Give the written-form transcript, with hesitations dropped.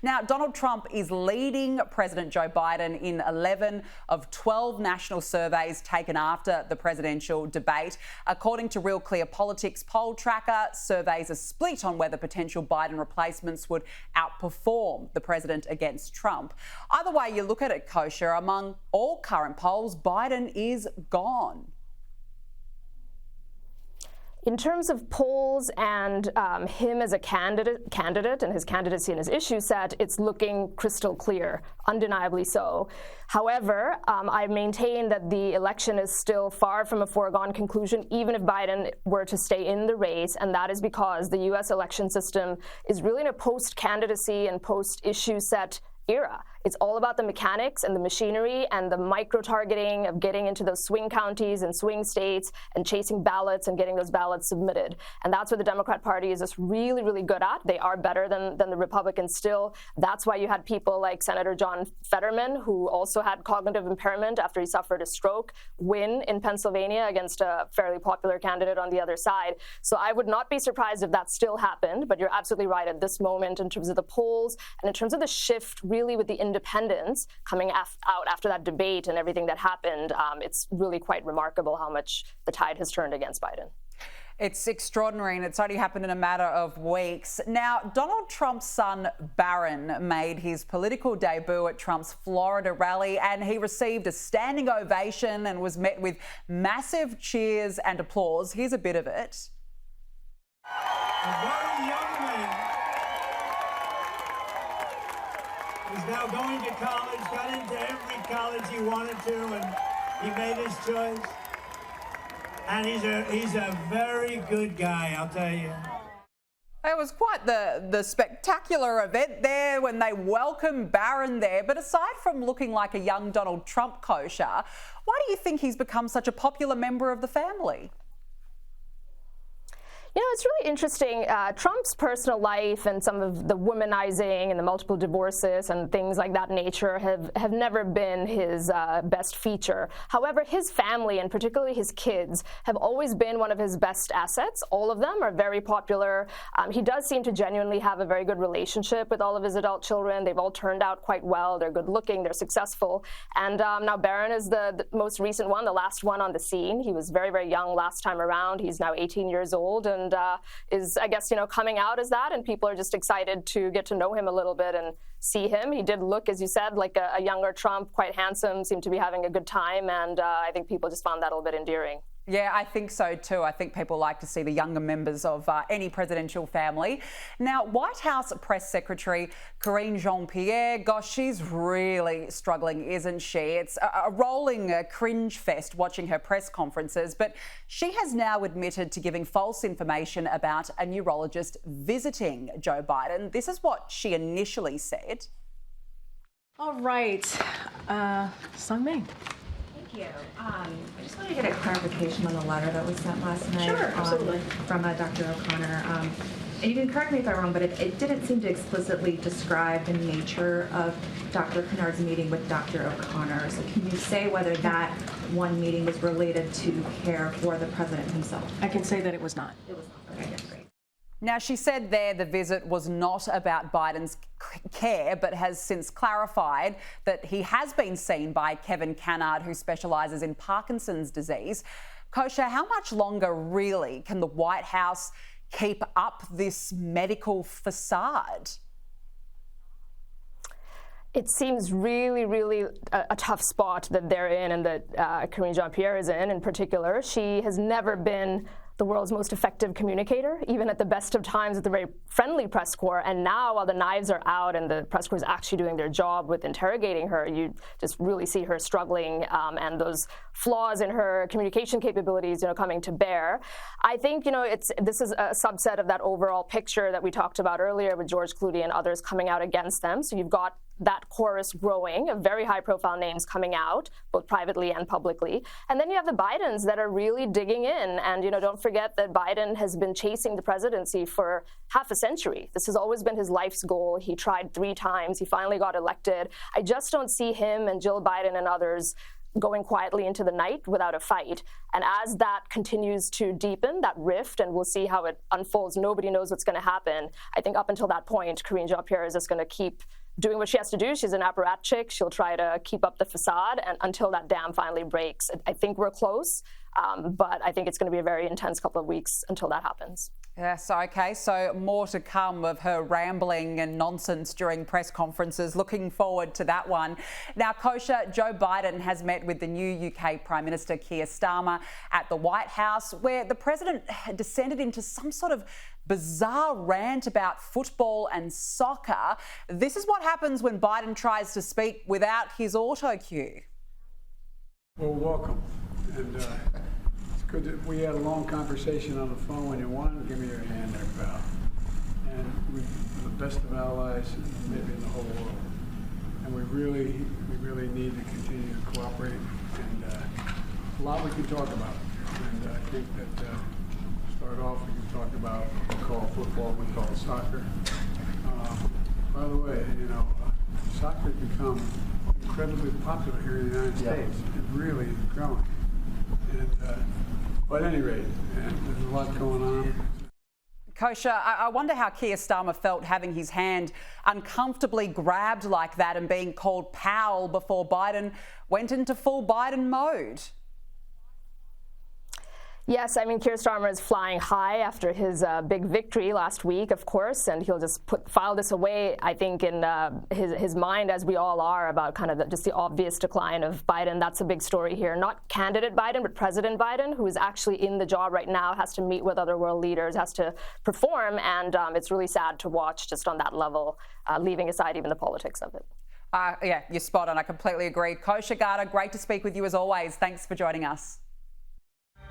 Now, Donald Trump is leading President Joe Biden in 11 of 12 national surveys taken after the presidential debate. According to Real Clear Politics poll tracker, surveys are split on whether potential Biden replacements would outperform the president against Trump. Either way you look at it, Kosha, among all current polls, Biden is gone. In terms of polls and him as a candidate and his candidacy and his issue set, it's looking crystal clear, undeniably so. However, I maintain that the election is still far from a foregone conclusion, even if Biden were to stay in the race, and that is because the U.S. election system is really in a post-candidacy and post-issue set era. It's all about the mechanics and the machinery and the micro-targeting of getting into those swing counties and swing states and chasing ballots and getting those ballots submitted. And that's what the Democrat Party is just really, really good at. They are better than the Republicans still. That's why you had people like Senator John Fetterman, who also had cognitive impairment after he suffered a stroke, win in Pennsylvania against a fairly popular candidate on the other side. So I would not be surprised if that still happened, but you're absolutely right at this moment in terms of the polls and in terms of the shift really with the independents coming out after that debate and everything that happened. It's really quite remarkable how much the tide has turned against Biden. It's extraordinary, and it's only happened in a matter of weeks. Now, Donald Trump's son, Barron, made his political debut at Trump's Florida rally, and he received a standing ovation and was met with massive cheers and applause. Here's a bit of it. A very young man is now going to college, got into every college he wanted to, and he made his choice. And he's a very good guy, I'll tell you. It was quite the spectacular event there when they welcomed Barron there. But aside from looking like a young Donald Trump, Kosha, why do you think he's become such a popular member of the family? You know, it's really interesting. Trump's personal life and some of the womanizing and the multiple divorces and things like that nature have never been his best feature. However, his family and particularly his kids have always been one of his best assets. All of them are very popular. He does seem to genuinely have a very good relationship with all of his adult children. They've all turned out quite well. They're good looking. They're successful. And now Barron is the most recent one, the last one on the scene. He was very, very young last time around. He's now 18 years old. And is, I guess, coming out as that, and people are just excited to get to know him a little bit and see him. He did look, as you said, like a younger Trump, quite handsome, seemed to be having a good time, and I think people just found that a little bit endearing. Yeah, I think so too. I think people like to see the younger members of any presidential family. Now, White House Press Secretary Karine Jean-Pierre, gosh, she's really struggling, isn't she? It's a rolling cringe fest watching her press conferences, but she has now admitted to giving false information about a neurologist visiting Joe Biden. This is what she initially said. All right, Sung Ming. Thank you. I just wanted to get a clarification on the letter that was sent last night. Sure, absolutely. From Dr. O'Connor. And you can correct me if I'm wrong, but it didn't seem to explicitly describe the nature of Dr. Kennard's meeting with Dr. O'Connor. So can you say whether that one meeting was related to care for the president himself? I can say that it was not. It was not. Okay, great. Now, she said there the visit was not about Biden's care, but has since clarified that he has been seen by Kevin Kennard, who specialises in Parkinson's disease. Kosha, how much longer really can the White House keep up this medical facade? It seems really, really a tough spot that they're in and that Karine Jean-Pierre is in particular. She has never been the world's most effective communicator, even at the best of times at the very friendly press corps. And now, while the knives are out and the press corps is actually doing their job with interrogating her, you just really see her struggling and those flaws in her communication capabilities, coming to bear. I think, this is a subset of that overall picture that we talked about earlier with George Clooney and others coming out against them. So you've got that chorus growing of very high-profile names coming out, both privately and publicly. And then you have the Bidens that are really digging in. And, don't forget that Biden has been chasing the presidency for half a century. This has always been his life's goal. He tried 3 times. He finally got elected. I just don't see him and Jill Biden and others going quietly into the night without a fight. And as that continues to deepen, that rift, and we'll see how it unfolds, nobody knows what's going to happen. I think up until that point, Karine Jean-Pierre is just going to keep doing what she has to do. She's an apparatchik. She'll try to keep up the facade and until that dam finally breaks. I think we're close, but I think it's going to be a very intense couple of weeks until that happens. Yes, okay, so more to come of her rambling and nonsense during press conferences. Looking forward to that one. Now, Kosha, Joe Biden has met with the new UK Prime Minister Keir Starmer at the White House, where the president descended into some sort of bizarre rant about football and soccer. This is what happens when Biden tries to speak without his auto cue. Well, welcome. And it's good that we had a long conversation on the phone. When you want, give me your hand there, pal. And we're the best of allies, maybe in the whole world. And we really need to continue to cooperate. And a lot we can talk about. And I think that start off, we can talk about what we call football, we call soccer. By the way, soccer has become incredibly popular here in the United States. It really is growing. And, but at any rate, there's a lot going on. Kosha, I wonder how Keir Starmer felt having his hand uncomfortably grabbed like that and being called pal before Biden went into full Biden mode. Yes, I mean, Keir Starmer is flying high after his big victory last week, of course, and he'll just file this away, I think, in his mind, as we all are, about kind of just the obvious decline of Biden. That's a big story here. Not candidate Biden, but President Biden, who is actually in the job right now, has to meet with other world leaders, has to perform, and it's really sad to watch just on that level, leaving aside even the politics of it. Yeah, you're spot on. I completely agree. Kosha Gada, great to speak with you as always. Thanks for joining us.